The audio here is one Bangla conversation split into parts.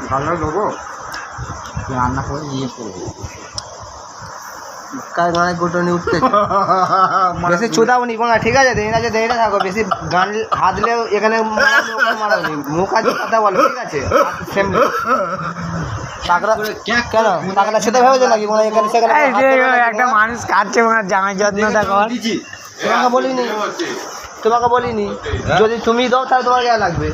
ভালো দেবো রান্না করে ইয়ে করবো কাজ মানে গোটনি উঠতে বেশি চুদাবনি কোনো ঠিক আছে দেরিটা থাকো বেশি গান হাতলেও এখানে মারাবনি মুখ আজ কথা বলো ঠিক আছে সেম টাকরা কেন টাকরা সেটা ভেবেছো নাকি মানে এখানে সেখানে একটা মানুষ কাটছে জামাই যত্নটা কর তোমাকে বলিনি যদি তুমি দাও তাহলে তোমার কেন লাগবে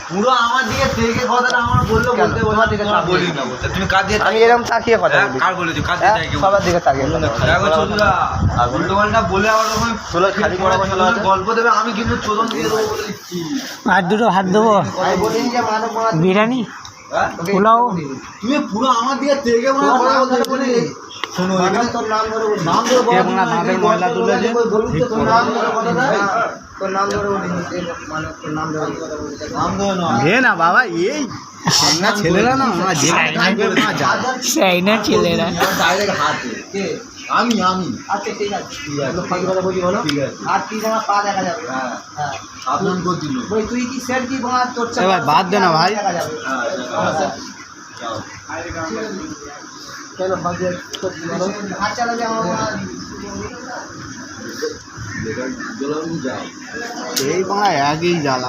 পুরো আমার দিকে থেকে কথাটা আমার বললো বলতে তোমার দিকে বলি না তুমি কাজ দিয়ে আমি এরকম তাকিয়ে কথা বলি কার বলেছো কাজ দিয়ে তাকিয়ে সবার দিকে তাকিয়ে উল্টোপাল্টা বলে আবার ওখানে খালি করা গল্প দেবে আমি কিন্তু চোদন দিয়ে দেবো বলে দিচ্ছি আর দুটো ভাত দেবো আমি বলিনি যে মানব বিরিয়ানি পোলাও তুমি পুরো আমার দিকে থেকে মনে বলি শোনো এখানে তোর নাম ধরে বলি নাম ধরে বলো না ভাবের ময়লা তুলে যে তোর নাম ধরে কথা দেয় তোর নাম ধরে বলি মানে তোর নাম ধরে নাম ধরে না হে না বাবা এই না ছেলেরা না আমরা যে সেই না ছেলেরা ডাইরেক্ট হাতে কে আমি আচ্ছা ঠিক আছে ফাঁকি কথা বলি বলো আর কি জামা পা দেখা যাবে হ্যাঁ হ্যাঁ আপনার করছিল ওই তুই কি সেট কি বাবা তোর এবার বাদ দে না ভাই। দেখা যাবে চলো ফাঁকি হাত চালাবে আমার এই বাংলা একই জ্বালা